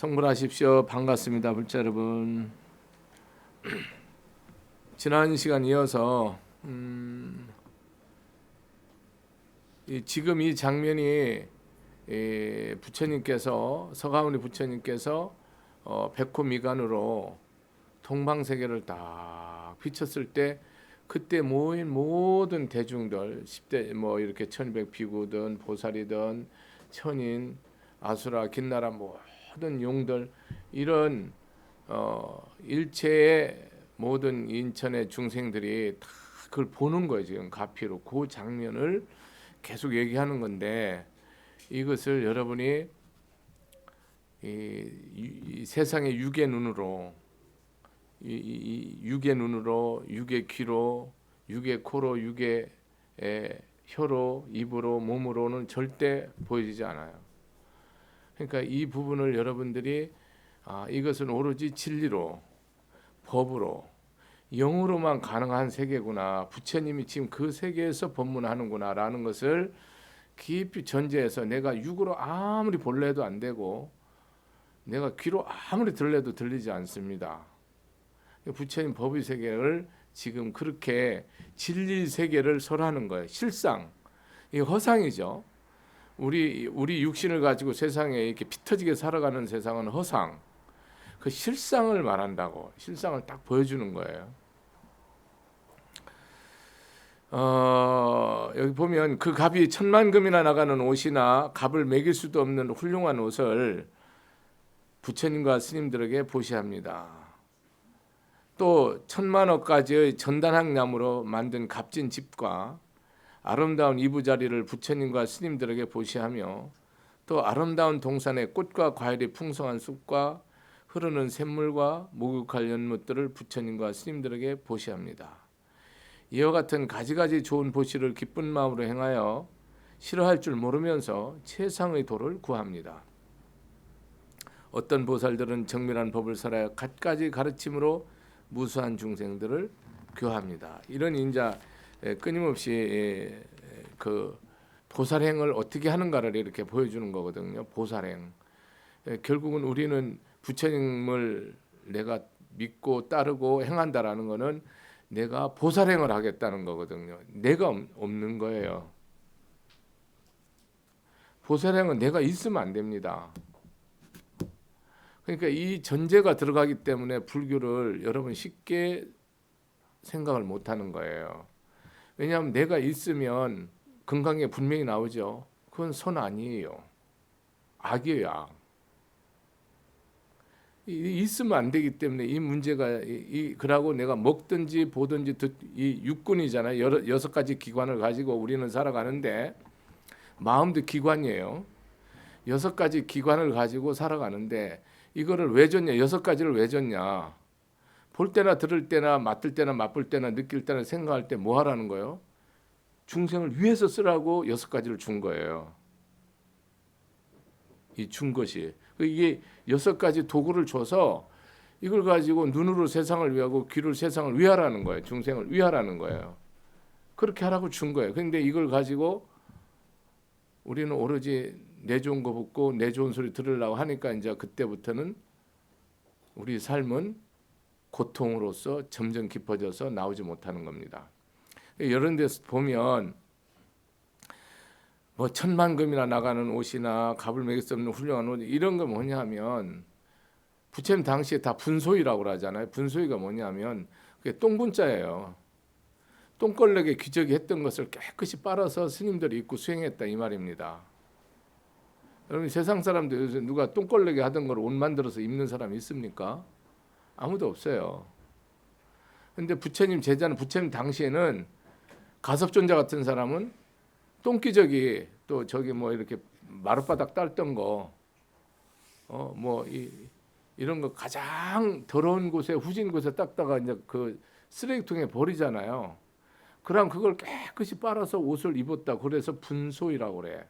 성불하십시오. 반갑습니다. 불자 여러분. 지난 시간 이어서 지금 이 장면이 부처님께서 서가모니 부처님께서 백호 미간으로 동방세계를 딱 비쳤을 때 그때 모인 모든 대중들 10대 뭐 이렇게 1200 비구든 보살이든 천인 아수라 긴나라 모든 용들 이런 일체의 모든 인천의 중생들이 다 그걸 보는 거예요. 지금 가피로 그 장면을 계속 얘기하는 건데 이것을 여러분이 이 세상의 육의 눈으로 육의 눈으로 육의 귀로 육의 코로 육의 혀로 입으로 몸으로는 절대 보여지지 않아요. 그러니까 이 부분을 여러분들이 이것은 오로지 진리로 법으로 영으로만 가능한 세계구나. 부처님이 지금 그 세계에서 법문하는구나 라는 것을 깊이 전제해서 내가 육으로 아무리 볼래 해도 안 되고 내가 귀로 아무리 들래도 들리지 않습니다. 부처님 법의 세계를 지금 그렇게 진리 세계를 설하는 거예요. 실상 이 허상이죠. 우리 육신을 가지고 세상에 이렇게 피 터지게 살아가는 세상은 허상. 그 실상을 말한다고. 실상을 딱 보여주는 거예요. 여기 보면 그 값이 10,000금이나 나가는 옷이나 값을 매길 수도 없는 훌륭한 옷을 부처님과 스님들에게 보시합니다. 또 10,000,000원까지의 전단학나무로 만든 값진 집과 아름다운 이부자리를 부처님과 스님들에게 보시하며 또 아름다운 동산의 꽃과 과일이 풍성한 숲과 흐르는 샘물과 목욕할 연못들을 부처님과 스님들에게 보시합니다. 이와 같은 가지가지 좋은 보시를 기쁜 마음으로 행하여 싫어할 줄 모르면서 최상의 도를 구합니다. 어떤 보살들은 정밀한 법을 살아야 갖가지 가르침으로 무수한 중생들을 교합니다. 이런 인자 끊임없이 그 보살행을 어떻게 하는가를 이렇게 보여주는 거거든요. 보살행. 결국은 우리는 부처님을 내가 믿고 따르고 행한다라는 거는 내가 보살행을 하겠다는 거거든요. 내가 없는 거예요. 보살행은 내가 있으면 안 됩니다. 그러니까 이 전제가 들어가기 때문에 불교를 여러분 쉽게 생각을 못 하는 거예요. 왜냐하면 내가 있으면 금강에 분명히 나오죠. 그건 선 아니에요. 악이에요. 악. 있으면 안 되기 때문에 이 문제가 그러고 내가 먹든지 보든지 이 육군이잖아요. 6가지 기관을 가지고 우리는 살아가는데 마음도 기관이에요. 6가지 기관을 가지고 살아가는데 이거를 왜 줬냐? 6가지를 왜 줬냐? 볼 때나 들을 때나 맡을 때나 맛볼 때나 느낄 때나 생각할 때 뭐 하라는 거예요? 중생을 위해서 쓰라고 6가지를 준 거예요. 이 준 것이 이게 6가지 도구를 줘서 이걸 가지고 눈으로 세상을 위하고 귀로 세상을 위하라는 거예요. 중생을 위하라는 거예요. 그렇게 하라고 준 거예요. 그런데 이걸 가지고 우리는 오로지 내 좋은 거 붙고 내 좋은 소리 들으려고 하니까 이제 그때부터는 우리 삶은 고통으로서 점점 깊어져서 나오지 못하는 겁니다. 이런 데서 보면 뭐 10,000,000금이나 나가는 옷이나 값을 매길 수 없는 훌륭한 옷 이런 거 뭐냐면 부처님 당시에 다 분소이라고 하잖아요. 분소이가 뭐냐면 그게 똥분자예요. 똥걸레게 귀적이 했던 것을 깨끗이 빨아서 스님들이 입고 수행했다 이 말입니다. 여러분 세상 사람들 요새 누가 똥걸레게 하던 걸 옷 만들어서 입는 사람이 있습니까? 아무도 없어요. 근데 부처님 제자는 부처님 당시에는 가섭존자 같은 사람은 똥기저귀 또 저기 뭐 이렇게 마룻바닥 딸던 거 뭐 이런 거 가장 더러운 곳에 후진 곳에 닦다가 이제 그 쓰레기통에 버리잖아요. 그럼 그걸 깨끗이 빨아서 옷을 입었다. 그래서 분소이라고 그래.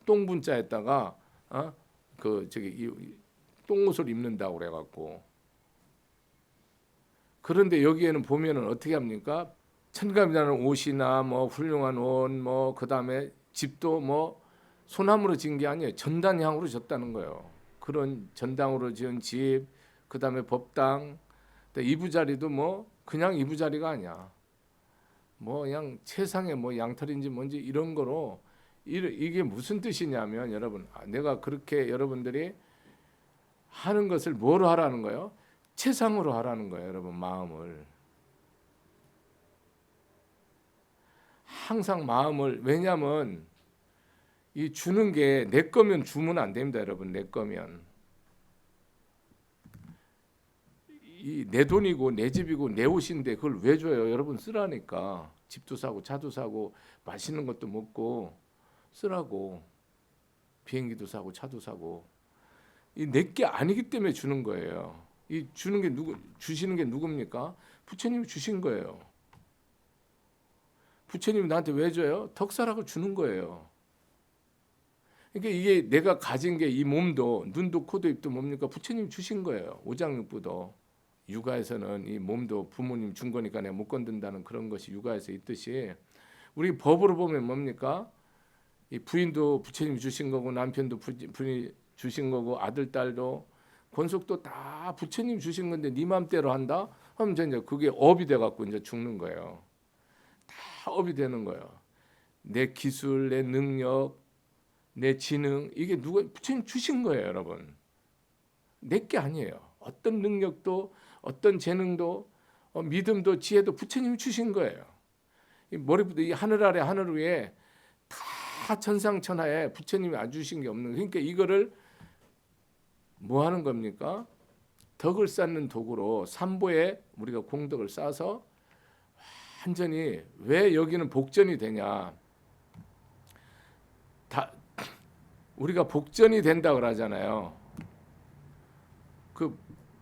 똥분자에다가 그 저기 똥옷을 입는다고 그래 갖고. 그런데 여기에는 보면은 어떻게 합니까? 천감이라는 옷이나 뭐 훌륭한 옷, 뭐 그다음에 집도 뭐 소나무로 진 게 아니에요. 전단향으로 졌다는 거예요. 그런 전당으로 지은 집, 그다음에 법당, 또 이부자리도 뭐 그냥 이부자리가 아니야. 뭐 그냥 세상에 뭐 양털인지 뭔지 이런 거로 이게 무슨 뜻이냐면 여러분, 내가 그렇게 여러분들이 하는 것을 뭐로 하라는 거예요? 최상으로 하라는 거예요, 여러분. 마음을 항상 마음을, 왜냐면 이 주는 게 내 거면 주면 안 됩니다, 여러분. 내 거면 이 내 돈이고 내 집이고 내 옷인데 그걸 왜 줘요? 여러분 쓰라니까. 집도 사고 차도 사고 맛있는 것도 먹고 쓰라고. 비행기도 사고 차도 사고. 이 내 게 아니기 때문에 주는 거예요. 이 주는 게 주시는 게 누굽니까? 부처님이 주신 거예요. 부처님이 나한테 왜 줘요? 덕사라고 주는 거예요. 그러니까 이게 내가 가진 게 이 몸도 눈도 코도 입도 뭡니까? 부처님이 주신 거예요. 오장육부도. 육아에서는 이 몸도 부모님 준 거니까 내가 못 건든다는 그런 것이 육아에서 있듯이 우리 법으로 보면 뭡니까? 이 부인도 부처님이 주신 거고 남편도 부인이 주신 거고 아들 딸도 권속도 다 부처님 주신 건데 네 맘대로 한다? 하면 이제 그게 업이 돼 갖고 이제 죽는 거예요. 다 업이 되는 거예요. 내 기술, 내 능력, 내 지능 이게 누가 부처님 주신 거예요, 여러분. 내 게 아니에요. 어떤 능력도 어떤 재능도 믿음도 지혜도 부처님이 주신 거예요. 이 머리부터 이 하늘 아래 하늘 위에 다 천상천하에 부처님이 안 주신 게 없는, 그러니까 이거를 뭐 하는 겁니까? 덕을 쌓는 도구로 삼보에 우리가 공덕을 쌓아서 완전히, 왜 여기는 복전이 되냐? 다 우리가 복전이 된다 그러잖아요. 그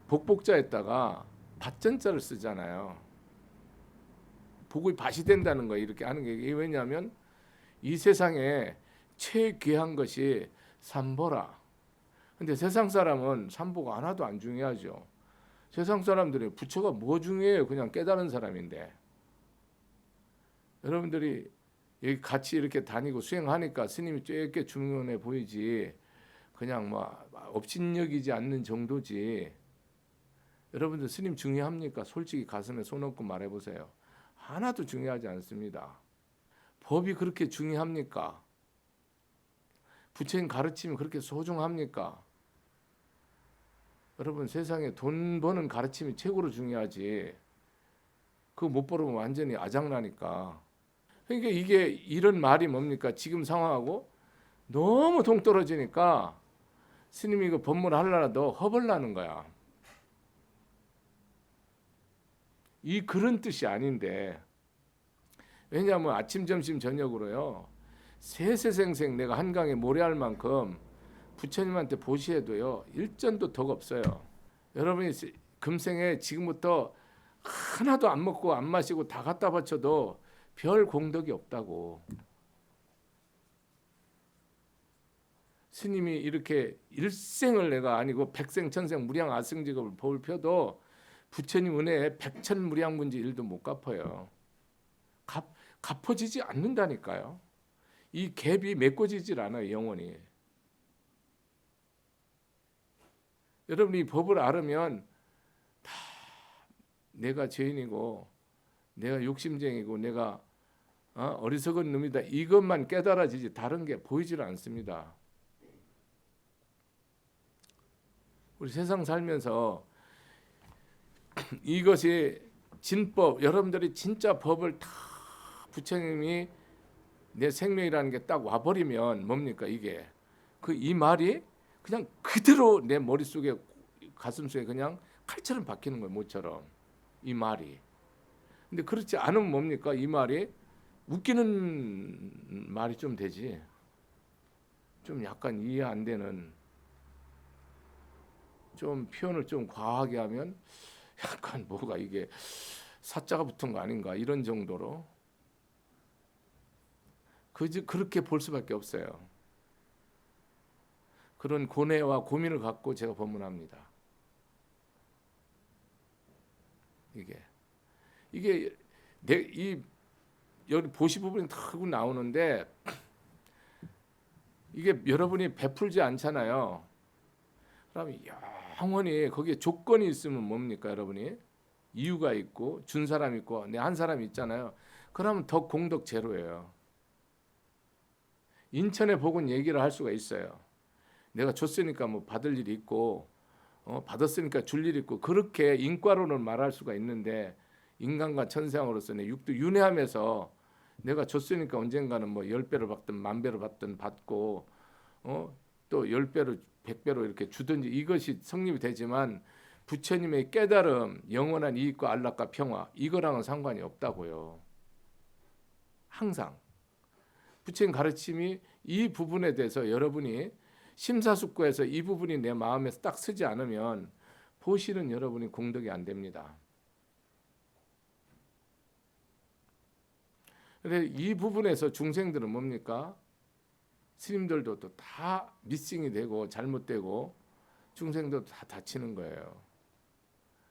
복복자에다가 밭전자를 쓰잖아요. 복의 밭이 된다는 거예요. 이렇게 하는 게. 왜냐하면 이 세상에 최귀한 것이 삼보라. 근데 세상 사람은 삼보가 하나도 안 중요하죠. 세상 사람들이 부처가 뭐 중요해요? 그냥 깨달은 사람인데. 여러분들이 여기 같이 이렇게 다니고 수행하니까 스님이 쬐게 중요해 보이지, 그냥 뭐 업신여기지 않는 정도지. 여러분들 스님 중요합니까? 솔직히 가슴에 손 얹고 말해보세요. 하나도 중요하지 않습니다. 법이 그렇게 중요합니까? 부처님 가르침이 그렇게 소중합니까? 여러분 세상에 돈 버는 가르침이 최고로 중요하지. 그거 못 벌으면 완전히 아장나니까. 그러니까 이게 이런 말이 뭡니까? 지금 상황하고 너무 동떨어지니까 스님이 그 법문 하려라도 허벌나는 거야. 이 그런 뜻이 아닌데, 왜냐하면 아침 점심 저녁으로요 세세생생 내가 한강에 모래할 만큼 부처님한테 보시해도요 일전도 덕 없어요. 여러분이 금생에 지금부터 하나도 안 먹고 안 마시고 다 갖다 바쳐도 별 공덕이 없다고. 스님이 이렇게 일생을 내가 아니고 백생 천생 무량 아승직업을 법을 펴도 부처님 은혜에 백천무량문제 일도 못 갚아요. 갚아지지 않는다니까요. 이 갭이 메꿔지질 않아요, 영원히. 여러분이 법을 알으면 다 내가 죄인이고 내가 욕심쟁이고 내가 어리석은 놈이다, 이것만 깨달아지지 다른 게 보이질 않습니다. 우리 세상 살면서 이것이 진법, 여러분들이 진짜 법을 다 부처님이 내 생명이라는 게 딱 와버리면 뭡니까 이게? 이 말이 그냥 그대로 내 머릿속에 가슴속에 그냥 칼처럼 박히는 거예요, 모처럼. 이 말이. 근데 그렇지 않으면 뭡니까? 이 말이 웃기는 말이 좀 되지. 좀 약간 이해 안 되는, 좀 표현을 좀 과하게 하면 약간 뭐가 이게 사자가 붙은 거 아닌가 이런 정도로 그렇게 볼 수밖에 없어요. 그런 고뇌와 고민을 갖고 제가 법문합니다. 이게 이 여기 보시 부분이 다 나오는데 이게 여러분이 베풀지 않잖아요. 그러면 영원히 거기에 조건이 있으면 뭡니까 여러분이? 이유가 있고 준 사람 있고 내 한 사람 있잖아요. 그러면 더 공덕 제로예요. 인천의 복은 얘기를 할 수가 있어요. 내가 줬으니까 뭐 받을 일이 있고 받았으니까 줄 일이 있고 그렇게 인과론을 말할 수가 있는데 인간과 천생으로서 내 육도 윤회하면서 내가 줬으니까 언젠가는 뭐 10배로 받든 10,000배로 받든 받고 또 10배로 100배로 이렇게 주든지 이것이 성립이 되지만 부처님의 깨달음, 영원한 이익과 안락과 평화 이거랑은 상관이 없다고요. 항상 부처님 가르침이 이 부분에 대해서 여러분이 심사숙고해서 이 부분이 내 마음에서 딱 서지 않으면 보시는 여러분이 공덕이 안 됩니다. 근데 이 부분에서 중생들은 뭡니까? 스님들도 또 다 미싱이 되고 잘못되고 중생도 다 다치는 거예요.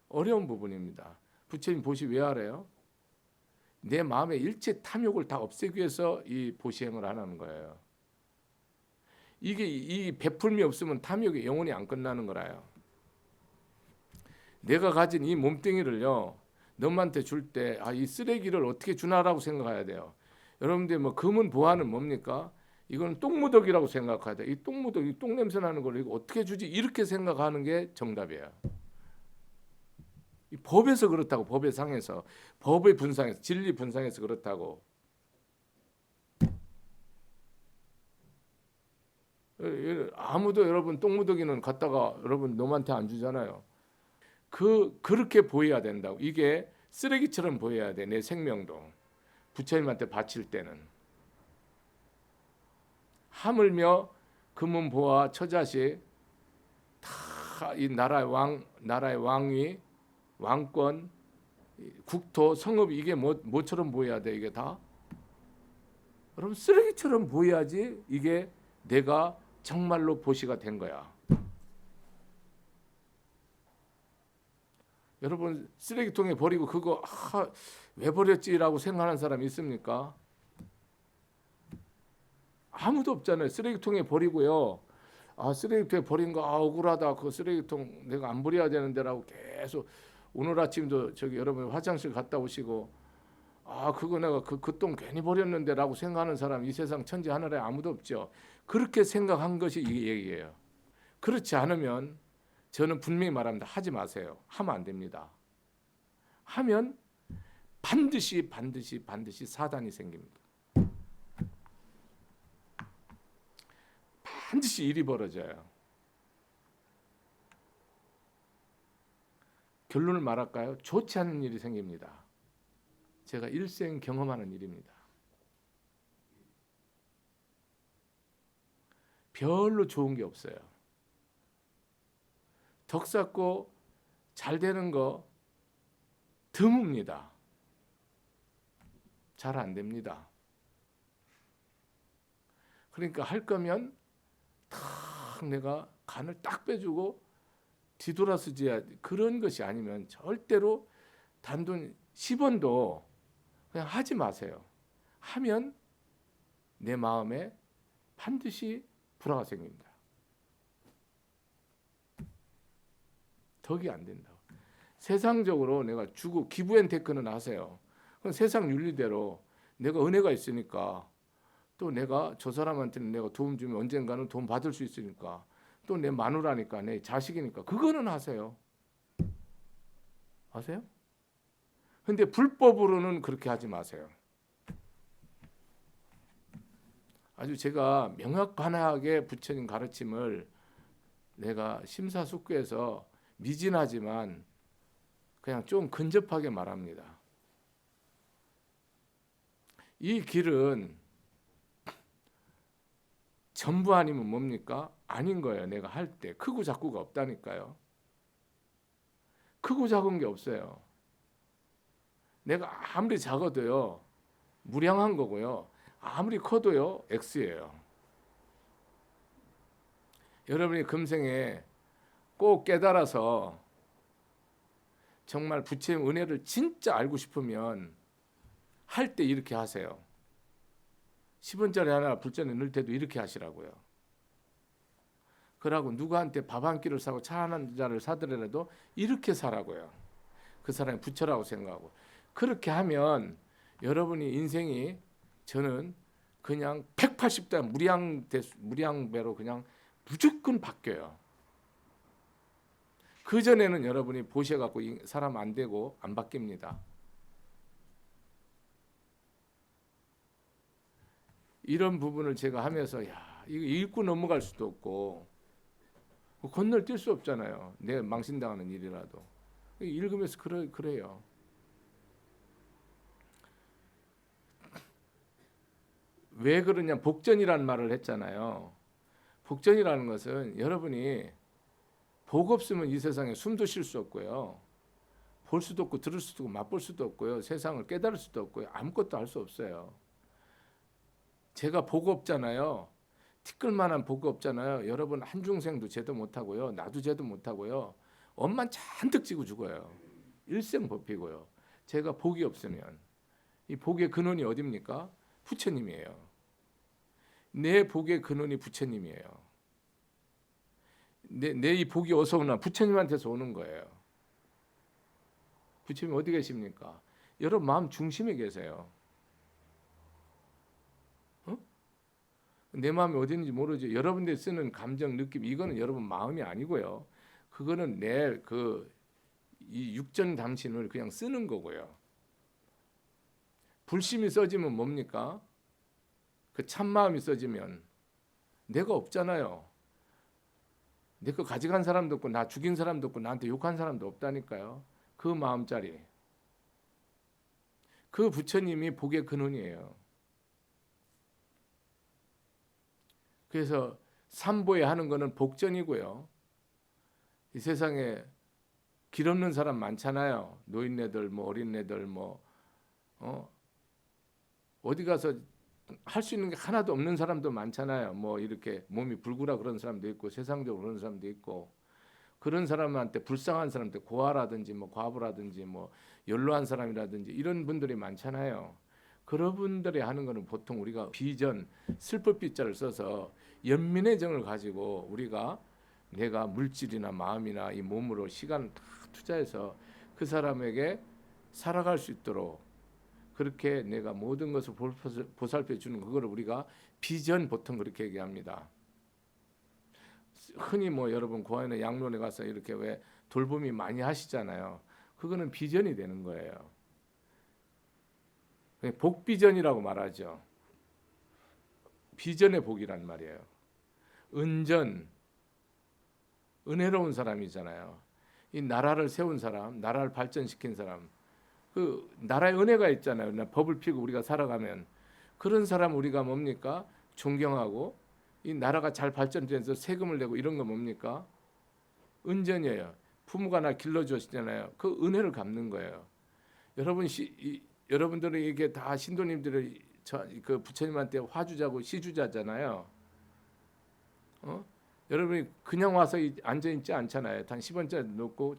어려운 부분입니다. 부처님 보시 왜 하래요? 내 마음의 일체 탐욕을 다 없애기 위해서 이 보시행을 하는 거예요. 이게 이 베풀미 없으면 탐욕이 영원히 안 끝나는 거라요. 내가 가진 이 몸뚱이를요, 너한테 줄 때 이 쓰레기를 어떻게 주나라고 생각해야 돼요. 여러분들 뭐 금은 보화는 뭡니까? 이건 똥무더기라고 생각해야 돼. 이 똥무더기, 똥 냄새 나는 걸 이거 어떻게 주지? 이렇게 생각하는 게 정답이에요. 이 법에서 그렇다고, 법의 상에서, 법의 분상에서, 진리 분상에서 그렇다고. 아무도 여러분 똥무더기는 갖다가 여러분 놈한테 안 주잖아요. 그렇게 보여야 된다고. 이게 쓰레기처럼 보여야 돼. 내 생명도 부처님한테 바칠 때는. 하물며 금은 보화 처자식 다 이 나라의 왕위, 왕권, 국토, 성읍 이게 뭐처럼 보여야 돼 이게 다? 여러분 쓰레기처럼 보여야지 이게 내가 정말로 보시가 된 거야. 여러분 쓰레기통에 버리고 그거 왜 버렸지라고 생각하는 사람 있습니까? 아무도 없잖아요. 쓰레기통에 버리고요. 쓰레기통에 버린 거 억울하다. 그 쓰레기통 내가 안 버려야 되는데라고 계속 오늘 아침도 저기 여러분 화장실 갔다 오시고 그거 내가 그 똥 괜히 버렸는데라고 생각하는 사람 이 세상 천지 하늘에 아무도 없죠. 그렇게 생각한 것이 이 얘기예요. 그렇지 않으면 저는 분명히 말합니다. 하지 마세요. 하면 안 됩니다. 하면 반드시 사단이 생깁니다. 반드시 일이 벌어져요. 결론을 말할까요? 좋지 않은 일이 생깁니다. 제가 일생 경험하는 일입니다. 별로 좋은 게 없어요. 덕 쌓고 잘 되는 거 드뭅니다. 잘 안 됩니다. 그러니까 할 거면 탁 내가 간을 딱 빼주고 뒤돌아서지야 그런 것이 아니면 절대로 단돈 10원도 그냥 하지 마세요. 하면 내 마음에 반드시 불화가 생깁니다. 덕이 안 된다고. 세상적으로 내가 주고 기부앤테크는 하세요. 그건 세상 윤리대로 내가 은혜가 있으니까 또 내가 저 사람한테는 내가 도움 주면 언젠가는 도움 받을 수 있으니까 또 내 마누라니까 내 자식이니까 그거는 하세요. 아세요? 근데 불법으로는 그렇게 하지 마세요. 아주 제가 명확하게 부처님 가르침을 내가 심사숙고해서 미진하지만 그냥 좀 근접하게 말합니다. 이 길은 전부 아니면 뭡니까? 아닌 거예요. 내가 할 때 크고 작고가 없다니까요. 크고 작은 게 없어요. 내가 아무리 작아도요 무량한 거고요. 아무리 커도요 X예요. 여러분이 금생에 꼭 깨달아서 정말 부처님 은혜를 진짜 알고 싶으면 할 때 이렇게 하세요. 10원짜리 하나 불전에 넣을 때도 이렇게 하시라고요. 그러고 누구한테 밥 한 끼를 사고 차 한 잔을 사더라도 이렇게 사라고요. 그 사람이 부처라고 생각하고. 그렇게 하면 여러분이 인생이 저는 그냥 180도 무량배로 그냥 무조건 바뀌어요. 그전에는 여러분이 보셔갖고 사람 안 되고 안 바뀝니다. 이런 부분을 제가 하면서 야, 이거 읽고 넘어갈 수도 없고 건널뛸 수 없잖아요. 내가 망신당하는 일이라도. 읽으면서 그래요. 왜 그러냐, 복전이라는 말을 했잖아요. 복전이라는 것은 여러분이 복 없으면 이 세상에 숨도 쉴 수 없고요. 볼 수도 없고 들을 수도 없고 맛볼 수도 없고요. 세상을 깨달을 수도 없고요. 아무것도 할 수 없어요. 제가 복 없잖아요. 티끌만한 복 없잖아요. 여러분 한중생도 제도 못하고요. 나도 제도 못하고요. 엄만 잔뜩 지고 죽어요. 일생법이고요. 제가 복이 없으면 이 복의 근원이 어디입니까? 부처님이에요. 내 복의 근원이 부처님이에요. 내 이 복이 어디서 오나? 부처님한테서 오는 거예요. 부처님 어디 계십니까? 여러분 마음 중심에 계세요. 어? 내 마음이 어디 있는지 모르죠. 여러분들 쓰는 감정, 느낌 이거는 여러분 마음이 아니고요. 그거는 내 이 육전 당신을 그냥 쓰는 거고요. 불심이 써지면 뭡니까? 그 참마음이 써지면 내가 없잖아요. 내 거 가져간 사람도 없고 나 죽인 사람도 없고 나한테 욕한 사람도 없다니까요. 그 마음짜리. 그 부처님이 복의 근원이에요. 그래서 삼보에 하는 거는 복전이고요. 이 세상에 길 없는 사람 많잖아요. 노인네들, 뭐 어린애들, 어디 가서 할 수 있는 게 하나도 없는 사람도 많잖아요. 뭐 이렇게 몸이 불구라 그런 사람도 있고 세상적으로 그런 사람도 있고 그런 사람한테 불쌍한 사람한테 고아라든지 뭐 과부라든지 뭐 연로한 사람이라든지 이런 분들이 많잖아요. 그런 분들이 하는 거는 보통 우리가 비전 슬픔빛자를 써서 연민의 정을 가지고 우리가 내가 물질이나 마음이나 이 몸으로 시간 다 투자해서 그 사람에게 살아갈 수 있도록 그렇게 내가 모든 것을 보살펴 주는 그거를 우리가 비전 보통 그렇게 얘기합니다. 흔히 뭐 여러분 고아원에 양론에 가서 이렇게 왜 돌봄이 많이 하시잖아요. 그거는 비전이 되는 거예요. 복비전이라고 말하죠. 비전의 복이란 말이에요. 은전, 은혜로운 사람이잖아요. 이 나라를 세운 사람, 나라를 발전시킨 사람, 그 나라의 은혜가 있잖아요. 법을 피고 우리가 살아가면 그런 사람 우리가 뭡니까? 존경하고 이 나라가 잘 발전돼서 세금을 내고 이런 거 뭡니까? 은전이에요. 부모가 나 길러주시잖아요. 그 은혜를 갚는 거예요. 여러분들은 이게 다 신도님들이 그 부처님한테 화주자고 시주자잖아요. 여러분이 그냥 와서 앉아 있지 않잖아요. 단 10원짜리 놓고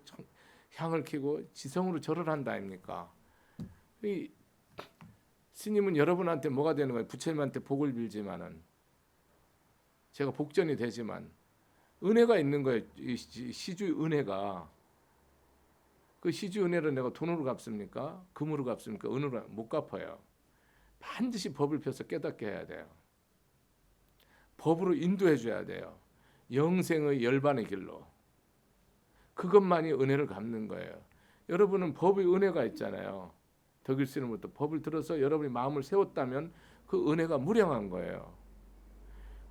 향을 켜고 지성으로 절을 한다 아닙니까? 이 스님은 여러분한테 뭐가 되는 거예요? 부처님한테 복을 빌지만은 제가 복전이 되지만 은혜가 있는 거예요. 이 시주 은혜가. 그 시주 은혜를 내가 돈으로 갚습니까? 금으로 갚습니까? 은으로 못 갚아요. 반드시 법을 펴서 깨닫게 해야 돼요. 법으로 인도해 줘야 돼요. 영생의 열반의 길로. 그것만이 은혜를 갚는 거예요. 여러분은 법의 은혜가 있잖아요. 덕일 쓰는 것도 법을 들어서 여러분이 마음을 세웠다면 그 은혜가 무량한 거예요.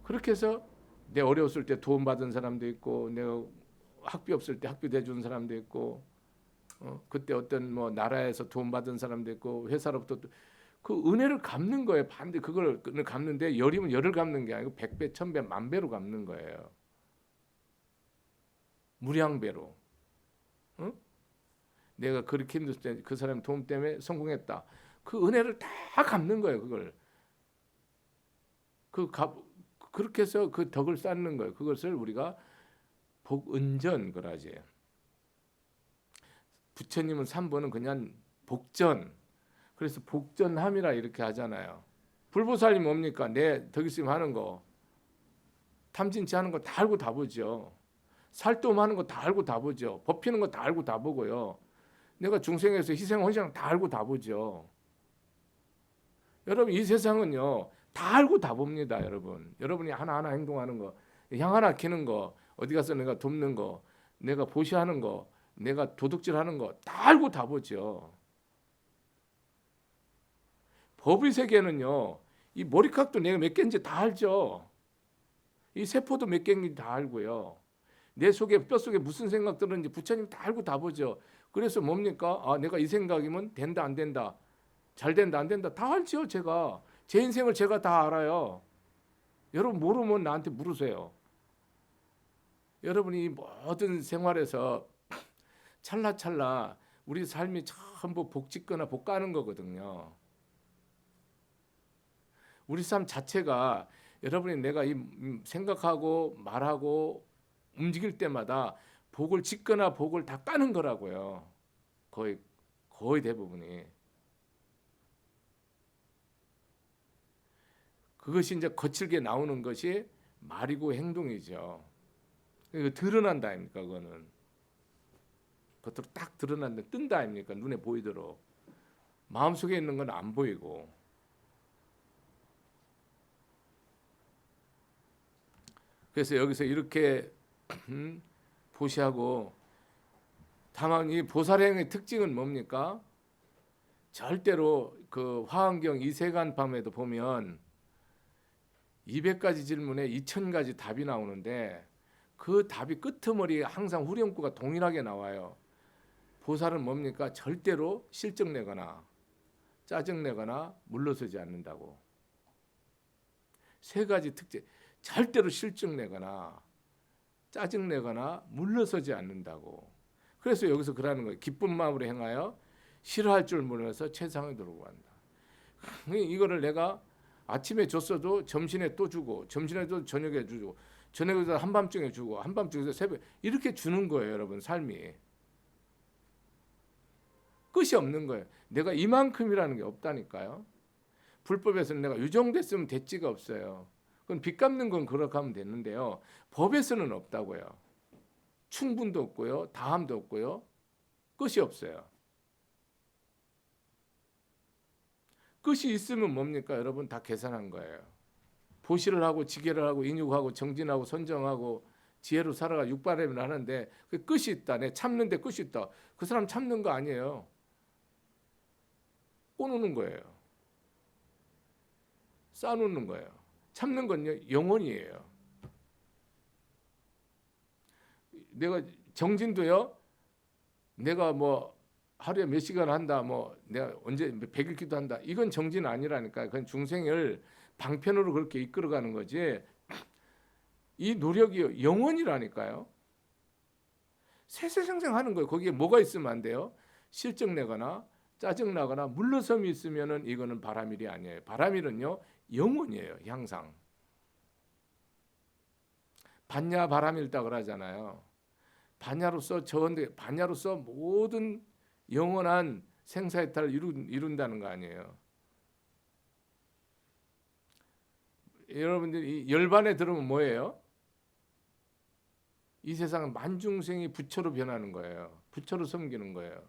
그렇게 해서 내 어려웠을 때 도움받은 사람도 있고 내가 학비 없을 때 학비 대준 사람도 있고 그때 어떤 뭐 나라에서 도움받은 사람도 있고 회사로부터 그 은혜를 갚는 거예요. 반드시 그걸 갚는데 열이면 열을 갚는 게 아니고 100배, 1000배, 만배로 갚는 거예요. 무량배로. 내가 그렇게 힘들 때 그 사람 도움 때문에 성공했다. 그 은혜를 다 갚는 거예요. 그걸. 그렇게 해서 그 덕을 쌓는 거예요. 그것을 우리가 복은전 그러지. 부처님은 3번은 그냥 복전. 그래서 복전함이라 이렇게 하잖아요. 불보살이 뭡니까? 내 덕 있으면 하는 거. 탐진치 하는 거 다 알고 다 보죠. 살돔하는 거 다 알고 다 보죠. 법히는 거 다 알고 다 보고요. 내가 중생에서 희생 헌신하는 거 다 알고 다 보죠. 여러분 이 세상은요 다 알고 다 봅니다. 여러분이 하나하나 행동하는 거, 향 하나 키는 거, 어디 가서 내가 돕는 거, 내가 보시하는 거, 내가 도둑질하는 거 다 알고 다 보죠. 법의 세계는요 이 머리카락도 내가 몇 개인지 다 알죠. 이 세포도 몇 개인지 다 알고요. 내 속에 뼛속에 무슨 생각 들었는지 부처님 다 알고 다 보죠. 그래서 뭡니까? 아, 내가 이 생각이면 된다 안 된다, 잘 된다 안 된다 다 알죠. 제가 제 인생을 제가 다 알아요. 여러분 모르면 나한테 물으세요. 여러분이 모든 생활에서 찰나찰나 우리 삶이 전부 복 짓거나 복 가는 거거든요. 우리 삶 자체가 여러분이 내가 이 생각하고 말하고 움직일 때마다 복을 짓거나 복을 다 까는 거라고요. 거의 대부분이. 그것이 이제 거칠게 나오는 것이 말이고 행동이죠. 이거 드러난다 아닙니까? 그거는 겉으로 딱 드러난다, 뜬다 아닙니까? 눈에 보이도록. 마음속에 있는 건 안 보이고. 그래서 여기서 이렇게 보시하고, 다만 이 보살행의 특징은 뭡니까? 절대로 그 화엄경 이세간밤에도 보면 200가지 질문에 2000가지 답이 나오는데 그 답이 끄트머리에 항상 후렴구가 동일하게 나와요. 보살은 뭡니까? 절대로 실증내거나 짜증내거나 물러서지 않는다고. 세 가지 특징. 절대로 실증내거나 짜증내거나 물러서지 않는다고. 그래서 여기서 그러는 거예요. 기쁜 마음으로 행하여 싫어할 줄 모르면서 최상을 들고 간다. 이거를 내가 아침에 줬어도 점심에 또 주고, 점심에도 저녁에 주고, 저녁에도 한밤중에 주고, 한밤중에도 새벽, 이렇게 주는 거예요. 여러분 삶이 끝이 없는 거예요. 내가 이만큼이라는 게 없다니까요. 불법에서는 내가 이 정도 했으면 대치가 없어요. 그건 빚 갚는 건 그렇게 하면 되는데요. 법에서는 없다고요. 충분도 없고요, 다함도 없고요, 끝이 없어요. 끝이 있으면 뭡니까? 여러분 다 계산한 거예요. 보시를 하고 지계를 하고 인육하고 정진하고 선정하고 지혜로 살아가 육바람을 하는데 그 끝이 있다. 내 참는데 끝이 있다. 그 사람 참는 거 아니에요. 꼬누는 거예요. 쌓아놓는 거예요. 참는 건요 영원이에요. 내가 정진도요, 내가 뭐 하루에 몇 시간 한다, 뭐 내가 언제 100일 기도한다, 이건 정진 아니라니까. 그건 중생을 방편으로 그렇게 이끌어가는 거지. 이 노력이 영원이라니까요. 세세생생하는 거예요. 거기에 뭐가 있으면 안 돼요? 실증 내거나 짜증 나거나 물러섬이 있으면은 이거는 바람일이 아니에요. 바람일은요 영원이에요. 항상. 반야 바람일다 그러잖아요. 반야로서 반야로서 모든 영원한 생사해탈을 이룬다는 거 아니에요. 여러분들이 열반에 들으면 뭐예요? 이 세상은 만중생이 부처로 변하는 거예요. 부처로 섬기는 거예요.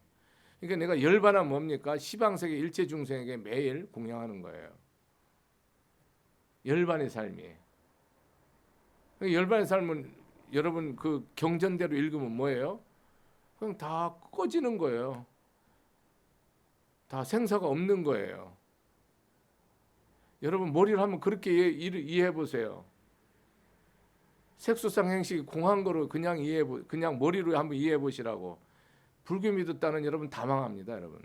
그러니까 내가 열반하면 뭡니까? 시방세계 일체 중생에게 매일 공양하는 거예요. 열반의 삶이. 열반의 삶은 여러분 그 경전대로 읽으면 뭐예요? 그냥 다 꺼지는 거예요. 다 생사가 없는 거예요. 여러분 머리를 한번 그렇게 이해해 보세요. 색수상 행식이 공한 거로 그냥 그냥 머리로 한번 이해해 보시라고. 불교 믿었다는 여러분 다 망합니다, 여러분.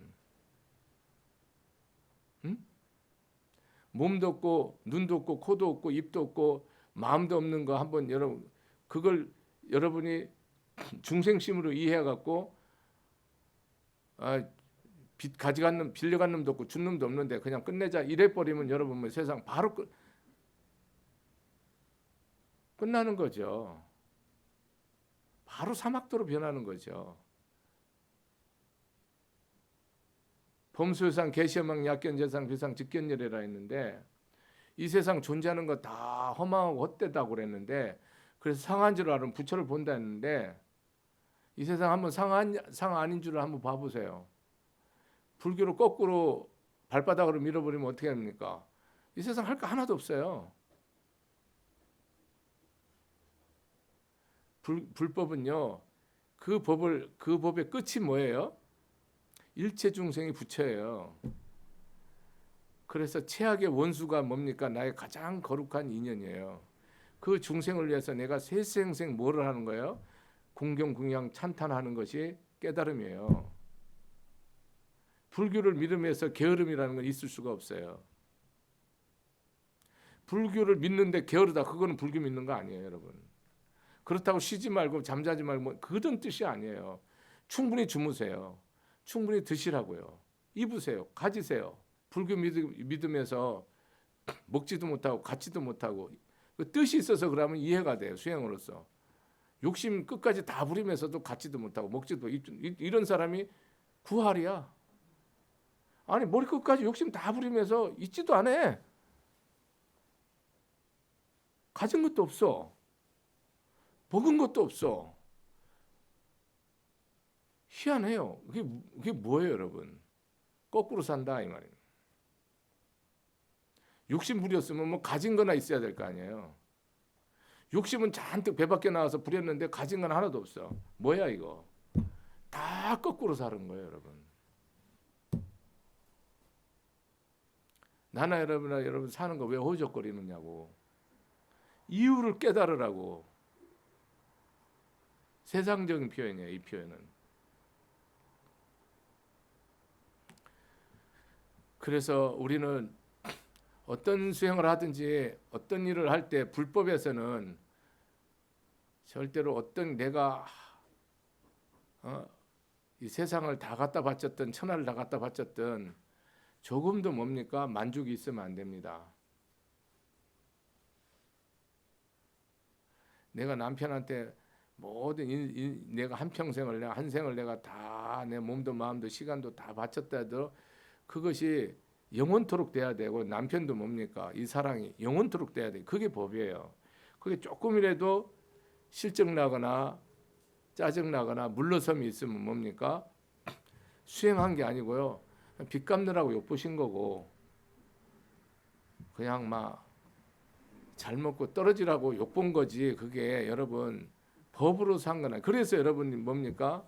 응? 몸도 없고 눈도 없고 코도 없고 입도 없고 마음도 없는 거 한번 여러분 그걸 여러분이 중생심으로 이해해 갖고 빌려간 놈도 없고 준 놈도 없는데 그냥 끝내자 이래 버리면 여러분 뭐 세상 바로 끝나는 거죠. 바로 사막도로 변하는 거죠. 범수상 개시망 약견재상 비상 직견열이라 했는데 이 세상 존재하는 거 다 허망하고 헛되다고 그랬는데, 그래서 상한 줄 알으면 부처를 본다 했는데, 이 세상 한번 상 아닌 줄을 한번 봐보세요. 불교를 거꾸로 발바닥으로 밀어버리면 어떻게 합니까? 이 세상 할 거 하나도 없어요. 불법은요, 그 법의 끝이 뭐예요? 일체 중생이 부처예요. 그래서 최악의 원수가 뭡니까? 나의 가장 거룩한 인연이에요. 그 중생을 위해서 내가 세생생 뭐를 하는 거예요? 궁경, 궁양, 찬탄하는 것이 깨달음이에요. 불교를 믿으면서 게으름이라는 건 있을 수가 없어요. 불교를 믿는데 게으르다, 그거는 불교 믿는 거 아니에요, 여러분. 그렇다고 쉬지 말고 잠자지 말고 그런 뜻이 아니에요. 충분히 주무세요. 충분히 드시라고요. 입으세요. 가지세요. 불교 믿으면서 먹지도 못하고 갖지도 못하고, 그 뜻이 있어서 그러면 이해가 돼요. 수행으로서. 욕심 끝까지 다 부리면서도 갖지도 못하고 먹지도, 이런 사람이 구할이야. 아니 머리 끝까지 욕심 다 부리면서 있지도 않아. 가진 것도 없어. 먹은 것도 없어. 희한해요. 그게 뭐예요, 여러분? 거꾸로 산다 이 말이에요. 욕심 부렸으면 뭐 가진 거나 있어야 될 거 아니에요. 욕심은 잔뜩 배 밖에 나와서 부렸는데 가진 건 하나도 없어. 뭐야 이거? 다 거꾸로 사는 거예요, 여러분. 나나 여러분 사는 거 왜 허우적거리느냐고. 이유를 깨달으라고. 세상적인 표현이에요, 이 표현은. 그래서 우리는 어떤 수행을 하든지 어떤 일을 할 때 불법에서는 절대로 어떤 내가 이 세상을 다 갖다 바쳤던, 천하를 다 갖다 바쳤던 조금도 뭡니까? 만족이 있으면 안 됩니다. 내가 남편한테 모든 내가 한평생을, 내가 한 생을 내가 다 내 몸도 마음도 시간도 다 바쳤다 해도 그것이 영원토록 돼야 되고, 남편도 뭡니까? 이 사랑이 영원토록 돼야 돼. 그게 법이에요. 그게 조금이라도 실증나거나 짜증나거나 물러섬이 있으면 뭡니까? 수행한 게 아니고요. 빚 갚느라고 욕보신 거고, 그냥 막 잘 먹고 떨어지라고 욕본 거지. 그게 여러분 법으로 산 거나. 그래서 여러분이 뭡니까?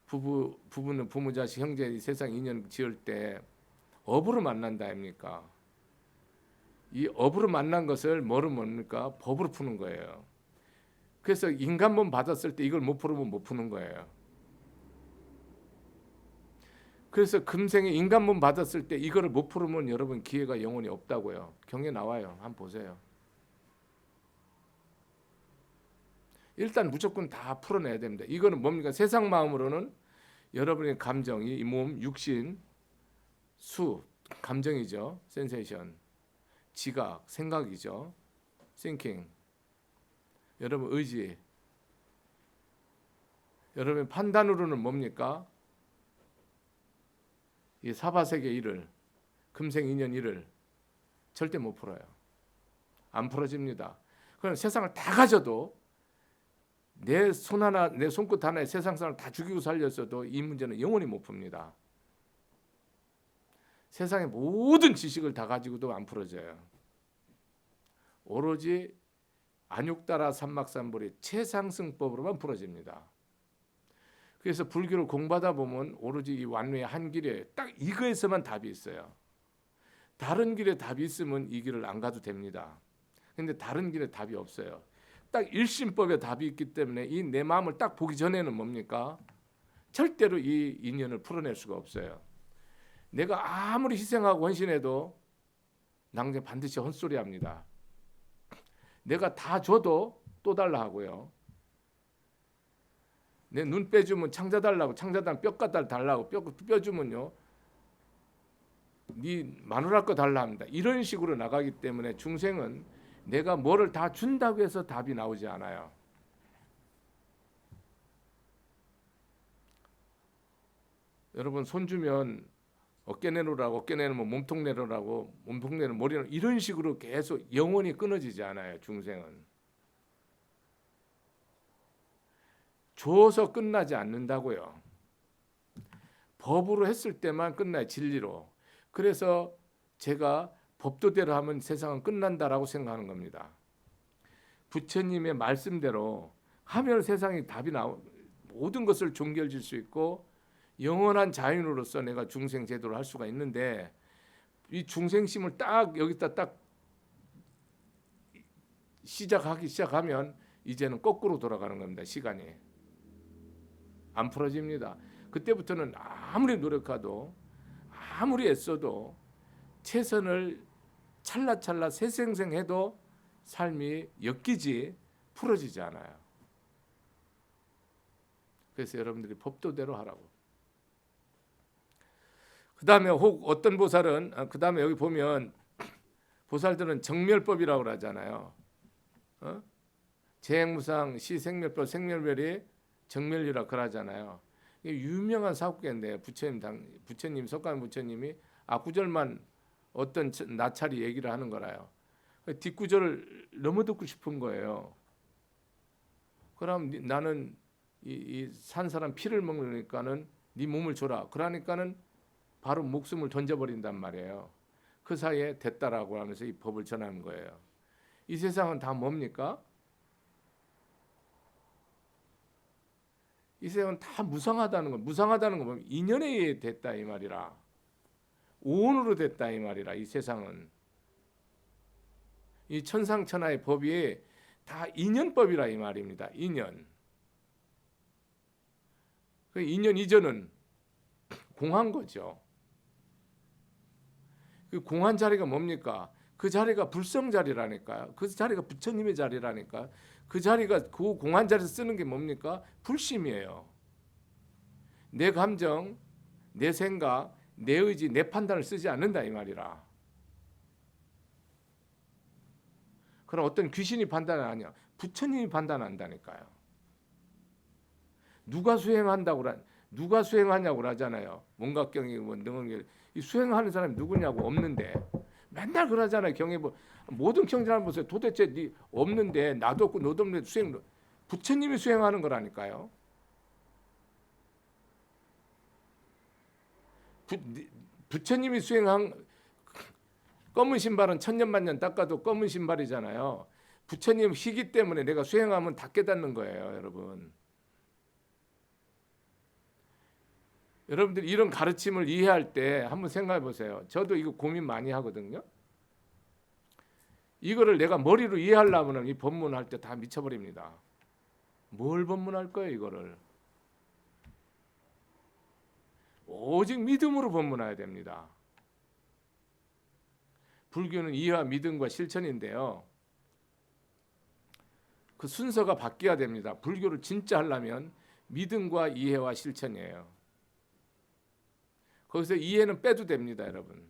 부부는 부모, 자식, 형제, 이 세상 인연 지을 때 업으로 만난다 아닙니까? 이 업으로 만난 것을 뭐로 뭡니까? 법으로 푸는 거예요. 그래서 인간범 받았을 때 이걸 못 풀으면 못 푸는 거예요. 그래서 금생에 인간범 받았을 때 이거를 못 풀으면 여러분 기회가 영원히 없다고요. 경에 나와요. 한번 보세요. 일단 무조건 다 풀어내야 됩니다. 이거는 뭡니까? 세상 마음으로는 여러분의 감정이, 이 몸, 육신, 수, 감정이죠. 센세이션, 지각, 생각이죠. thinking. 여러분 의지. 여러분 판단으로는 뭡니까? 이 사바세계 일을, 금생 인연 일을 절대 못 풀어요. 안 풀어집니다. 그럼 세상을 다 가져도 내 손 하나, 내 손끝 하나에 세상 사람을 다 죽이고 살렸어도 이 문제는 영원히 못 풉니다. 세상의 모든 지식을 다 가지고도 안 풀어져요. 오로지 안육따라 삼막삼불이 최상승법으로만 풀어집니다. 그래서 불교를 공부하다 보면 오로지 이 완료의 한 길에 딱 이거에서만 답이 있어요. 다른 길에 답이 있으면 이 길을 안 가도 됩니다. 근데 다른 길에 답이 없어요. 딱 일심법에 답이 있기 때문에 이 내 마음을 딱 보기 전에는 뭡니까? 절대로 이 인연을 풀어낼 수가 없어요. 내가 아무리 희생하고 헌신해도 낭제 반드시 헛소리 합니다. 내가 다 줘도 또 달라 하고요. 내 눈 빼주면 창자 달라고, 창자단 뼈가달 달라고, 뼈 주면요 네 마누라 거 달라 합니다. 이런 식으로 나가기 때문에 중생은 내가 뭐를 다 준다고 해서 답이 나오지 않아요. 여러분 손 주면 어깨 내놓으라고 어깨 내놓으면 몸통 내놓으라고 몸통 내놓으면 머리 내놓으라고 이런 식으로 계속 영원히 끊어지지 않아요. 중생은 줘서 끝나지 않는다고요. 법으로 했을 때만 끝나요. 진리로. 그래서 제가 법도대로 하면 세상은 끝난다라고 생각하는 겁니다. 부처님의 말씀대로 하면 세상에 답이 모든 것을 종결질 수 있고 영원한 자연으로서 내가 중생 제도를 할 수가 있는데 이 중생심을 딱 여기다 딱 시작하면 이제는 거꾸로 돌아가는 겁니다. 시간이 안 풀어집니다. 그때부터는 아무리 노력해도 아무리 애써도 최선을 찰나찰나 새생생해도 삶이 엮이지 풀어지지 않아요. 그래서 여러분들이 법도대로 하라고. 그 다음에 혹 어떤 보살은 그 다음에 여기 보면 보살들은 정멸법이라고 그러잖아요. 재행무상 시생멸법 생멸멸이 정멸이라 그러잖아요. 이게 유명한 사국계인데 부처님 석가모니 부처님이 앞구절만 어떤 나찰이 얘기를 하는 거라요. 뒷구절을 너무 듣고 싶은 거예요. 그럼 나는 이 산 사람 피를 먹으니까는 네 몸을 줘라. 그러니까는 바로 목숨을 던져버린단 말이에요. 그 사이에 됐다라고 하면서 이 법을 전하는 거예요. 이 세상은 다 뭡니까? 이 세상은 다 무상하다는 거. 무상하다는 거 보면 인연에 의해 됐다 이 말이라. 오온으로 됐다 이 말이라. 이 세상은 이 천상천하의 법이 다 인연법이라 이 말입니다. 인연. 그 인연 이전은 공한 거죠. 그 공한 자리가 뭡니까? 그 자리가 불성 자리라니까요. 그 자리가 부처님의 자리라니까. 그 자리가 그 공한 자리에서 쓰는 게 뭡니까? 불심이에요. 내 감정, 내 생각, 내 의지, 내 판단을 쓰지 않는다 이 말이라. 그럼 어떤 귀신이 판단을 하냐? 부처님이 판단한다니까요. 누가 수행하냐고 그러잖아요. 원각경이 뭐 능언경 이 수행하는 사람이 누구냐고 없는데 맨날 그러잖아요. 경에 뭐 모든 경전을 보세요. 도대체 네 없는데 나도 없고 너도 없는데 수행 부처님이 수행하는 거라니까요. 부처님이 수행한 검은 신발은 천년만년 닦아도 검은 신발이잖아요. 부처님 희기 때문에 내가 수행하면 다 깨닫는 거예요, 여러분. 여러분들이 이런 가르침을 이해할 때 한번 생각해 보세요. 저도 이거 고민 많이 하거든요. 이거를 내가 머리로 이해하려면 이 법문할 때 다 미쳐버립니다. 뭘 법문할 거예요, 이거를? 오직 믿음으로 법문해야 됩니다. 불교는 이해와 믿음과 실천인데요. 그 순서가 바뀌어야 됩니다. 불교를 진짜 하려면 믿음과 이해와 실천이에요. 거기서 이해는 빼도 됩니다, 여러분.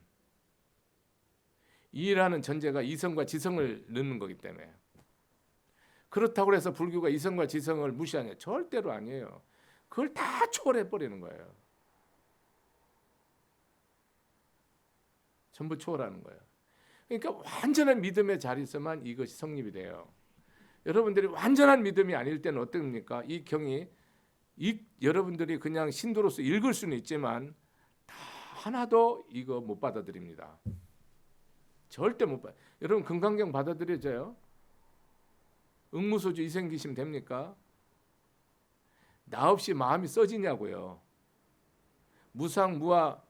이해라는 전제가 이성과 지성을 넣는 거기 때문에. 그렇다고 해서 불교가 이성과 지성을 무시하냐? 절대로 아니에요. 그걸 다 초월해 버리는 거예요. 전부 초월하는 거예요. 그러니까 완전한 믿음의 자리에서만 이것이 성립이 돼요. 여러분들이 완전한 믿음이 아닐 때는 어떻습니까? 이 경이 여러분들이 그냥 신도로서 읽을 수는 있지만 하나도 이거 못 받아들입니다. 절대 못 받아. 여러분 금강경 받아들여져요? 응무소주 이생기심 됩니까? 나 없이 마음이 써지냐고요. 무상 무아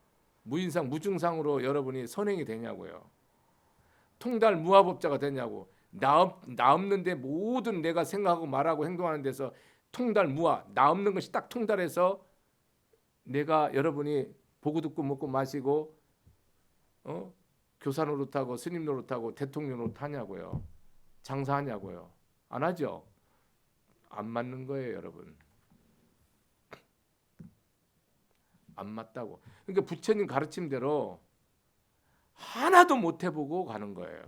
무인상 무중상으로 여러분이 선행이 되냐고요. 통달 무아법자가 되냐고. 나 없는데 모든 내가 생각하고 말하고 행동하는 데서 통달 무아 나 없는 것이 딱 통달해서 내가 여러분이 보고 듣고 먹고 마시고 교사 노릇하고 스님 노릇하고 대통령 노릇하냐고요. 장사하냐고요. 안 하죠. 안 맞는 거예요, 여러분. 안 맞다고. 그러니까 부처님 가르침대로 하나도 못 해보고 가는 거예요.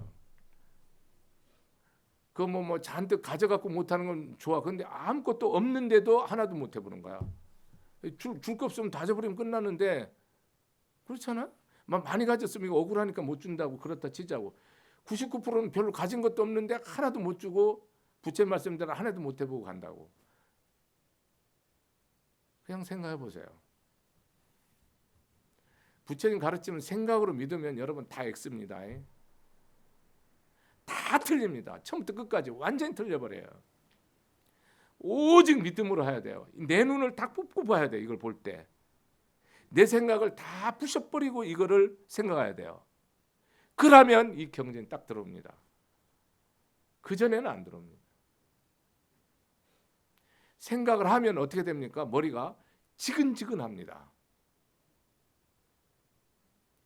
그 뭐 잔뜩 가져갖고 못하는 건 좋아. 근데 아무것도 없는데도 하나도 못 해보는 거야. 줄 거 없으면 다 줘버리면 끝나는데 그렇잖아. 많이 가졌으면 이거 억울하니까 못 준다고 그렇다 치자고. 99%는 별로 가진 것도 없는데 하나도 못 주고 부처님 말씀대로 하나도 못 해보고 간다고. 그냥 생각해 보세요. 부처님 가르치는 생각으로 믿으면 여러분 다 X입니다. 다 틀립니다. 처음부터 끝까지 완전히 틀려버려요. 오직 믿음으로 해야 돼요. 내 눈을 다 뽑고 봐야 돼요. 이걸 볼 때. 내 생각을 다 부셔버리고 이거를 생각해야 돼요. 그러면 이 경전이 딱 들어옵니다. 그전에는 안 들어옵니다. 생각을 하면 어떻게 됩니까? 머리가 지근지근합니다.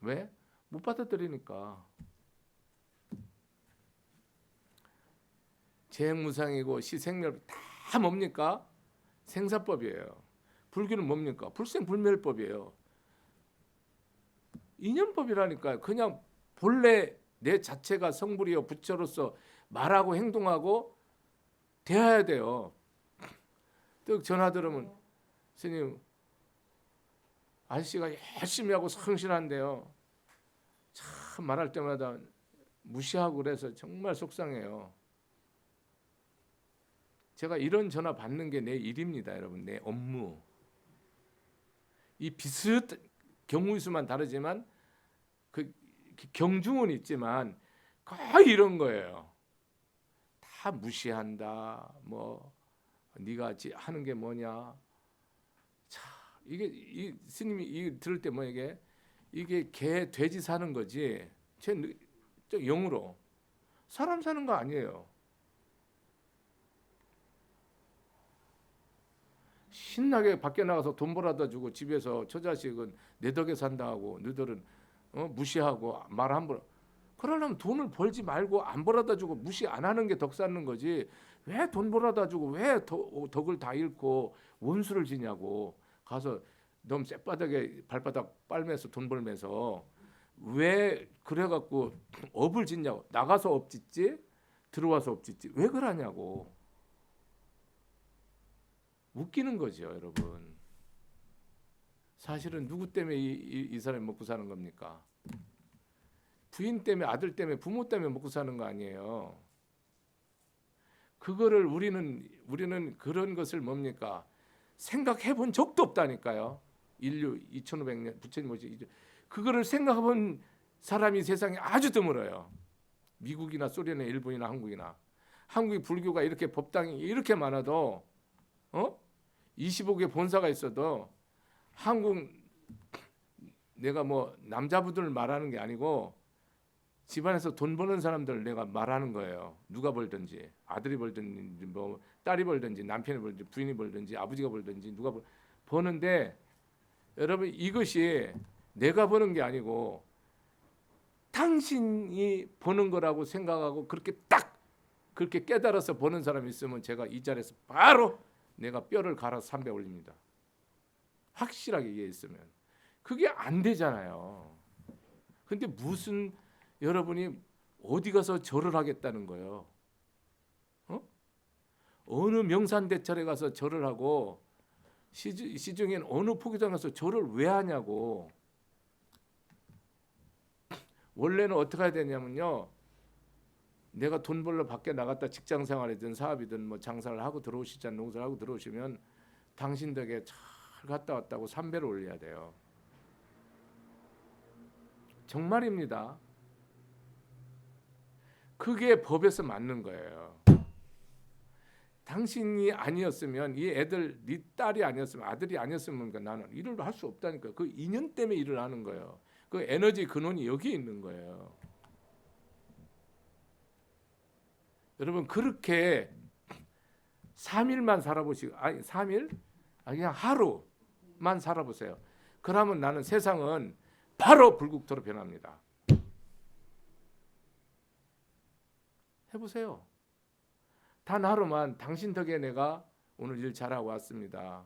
왜? 못 받아들이니까. 재무상이고 시생멸 다 뭡니까? 생사법이에요. 불교는 뭡니까? 불생불멸법이에요. 인연법이라니까요. 그냥 본래 내 자체가 성불이요 부처로서 말하고 행동하고 대해야 돼요. 또 전화 들으면 스님 아저씨가 열심히 하고 성실한데요. 참 말할 때마다 무시하고 그래서 정말 속상해요. 제가 이런 전화 받는 게 내 일입니다, 여러분. 내 업무. 이 비슷 경우의 수만 다르지만 그 경중은 있지만 거의 이런 거예요. 다 무시한다. 뭐 네가 하는 게 뭐냐. 자, 이게 이 스님이 이 들을 때 뭐 이게 개 돼지 사는 거지. 제 영으로 사람 사는 거 아니에요. 신나게 밖에 나가서 돈 벌어다 주고 집에서 저 자식은 내 덕에 산다 하고 너희들은 무시하고 말 함부로. 그러려면 돈을 벌지 말고 안 벌어다 주고 무시 안 하는 게 덕 쌓는 거지. 왜 돈 벌어다 주고 왜 덕을 다 잃고 원수를 지냐고. 가서 너무 쌔바닥에 발바닥 빨면서 돈 벌면서 왜 그래갖고 업을 짓냐고. 나가서 업 짓지 들어와서 업 짓지 왜 그러냐고. 웃기는 거죠, 여러분. 사실은 누구 때문에 이 사람이 먹고 사는 겁니까? 부인 때문에, 아들 때문에, 부모 때문에 먹고 사는 거 아니에요. 그거를 우리는 그런 것을 뭡니까? 생각해 본 적도 없다니까요. 인류 2500년 부처님 오시 그거를 생각해 본 사람이 세상에 아주 드물어요. 미국이나 소련이나 일본이나 한국이나. 한국이 불교가 이렇게 법당이 이렇게 많아도 25개 본사가 있어도 한국 내가 뭐 남자분들 말하는 게 아니고 집안에서 돈 버는 사람들 내가 말하는 거예요. 누가 벌든지 아들이 벌든지 뭐 딸이 벌든지 남편이 벌든지 부인이 벌든지 아버지가 벌든지 누가 버는데 여러분 이것이 내가 버는 게 아니고 당신이 버는 거라고 생각하고 그렇게 깨달아서 버는 사람이 있으면 제가 이 자리에서 바로 내가 뼈를 갈아서 삼배 올립니다. 확실하게 이해했으면. 그게 안 되잖아요. 근데 무슨 여러분이 어디 가서 절을 하겠다는 거예요? 어느 명산대찰에 가서 절을 하고 시중엔 어느 포교장 가서 절을 왜 하냐고. 원래는 어떻게 해야 되냐면요. 내가 돈 벌러 밖에 나갔다 직장 생활이든 사업이든 뭐 장사를 하고 들어오시잖아요. 농사를 하고 들어오시면 당신 덕에 잘 갔다 왔다고 삼배를 올려야 돼요. 정말입니다. 그게 법에서 맞는 거예요. 당신이 아니었으면 이 애들 네 딸이 아니었으면 아들이 아니었으면 나는 일을 할 수 없다니까. 그 인연 때문에 일을 하는 거예요. 그 에너지 근원이 여기 있는 거예요. 여러분 그렇게 3일만 살아보시고 아니 3일? 그냥 하루만 살아보세요. 그러면 나는 세상은 바로 불국토로 변합니다. 해보세요. 단 하루만 당신 덕에 내가 오늘 일 잘하고 왔습니다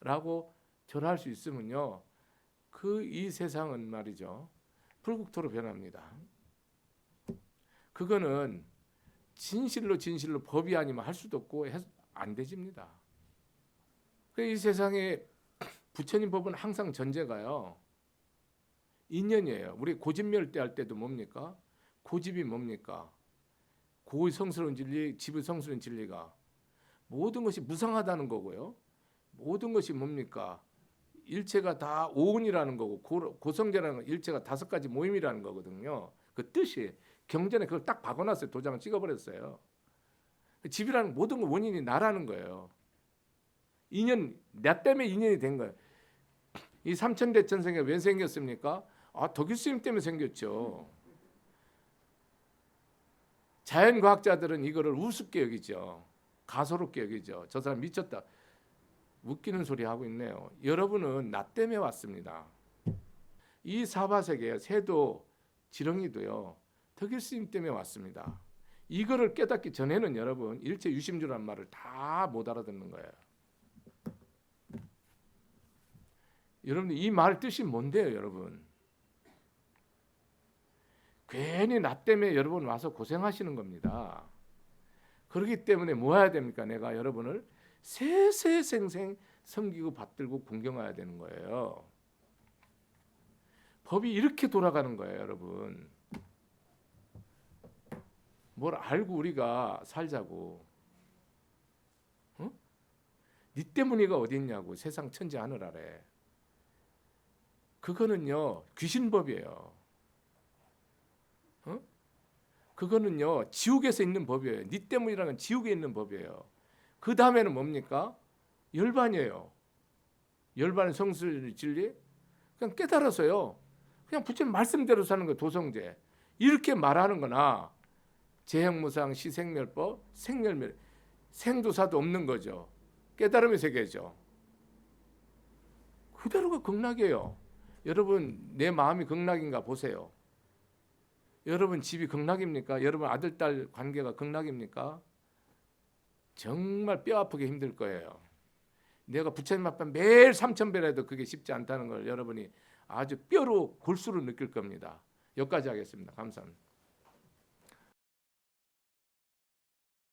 라고 절할 수 있으면요. 이 세상은 말이죠. 불국토로 변합니다. 그거는 진실로 법이 아니면 할 수도 없고 안 되집니다. 이 세상에 부처님 법은 항상 전제가요. 인연이에요. 우리 고집멸대 할 때도 뭡니까? 고집이 뭡니까? 고의 성스러운 진리, 집의 성스러운 진리가 모든 것이 무상하다는 거고요. 모든 것이 뭡니까? 일체가 다 오운이라는 거고 고성제라는 건 일체가 5가지 모임이라는 거거든요. 그 뜻이 경전에 그걸 딱 박아놨어요. 도장을 찍어버렸어요. 집이라는 모든 원인이 나라는 거예요. 인연, 나 때문에 인연이 된 거예요. 이 삼천대천성이 왜 생겼습니까? 덕일 스님 때문에 생겼죠. 자연과학자들은 이거를 우습게 여기죠. 가소롭게 여기죠. 저 사람 미쳤다. 웃기는 소리 하고 있네요. 여러분은 나 때문에 왔습니다. 이 사바세계 새도 지렁이도요. 덕일 스님 때문에 왔습니다. 이거를 깨닫기 전에는 여러분 일체 유심주라는 말을 다 못 알아듣는 거예요. 여러분 이 말 뜻이 뭔데요, 여러분? 괜히 나 때문에 여러분 와서 고생하시는 겁니다. 그렇기 때문에 뭐 해야 됩니까? 내가 여러분을 세세생생 섬기고 받들고 공경해야 되는 거예요. 법이 이렇게 돌아가는 거예요, 여러분. 뭘 알고 우리가 살자고. 어? 네 때문이가 어디 있냐고. 세상 천지 하늘 아래. 그거는요 귀신법이에요. 그거는요 지옥에서 있는 법이에요. 네 때문이라는 건 지옥에 있는 법이에요. 그 다음에는 뭡니까? 열반이에요. 열반은 성실 진리. 그냥 깨달아서요. 그냥 부처님 말씀대로 사는 거 도성제. 이렇게 말하는 거나 재형무상 시생멸법 생멸멸 생도사도 없는 거죠. 깨달음의 세계죠. 그대로가 극락이에요. 여러분 내 마음이 극락인가 보세요. 여러분 집이 극락입니까? 여러분 아들 딸 관계가 극락입니까? 정말 뼈 아프게 힘들 거예요. 내가 부처님 앞에 매일 3,000배를 해도 그게 쉽지 않다는 걸 여러분이 아주 뼈로 골수로 느낄 겁니다. 여기까지 하겠습니다. 감사합니다.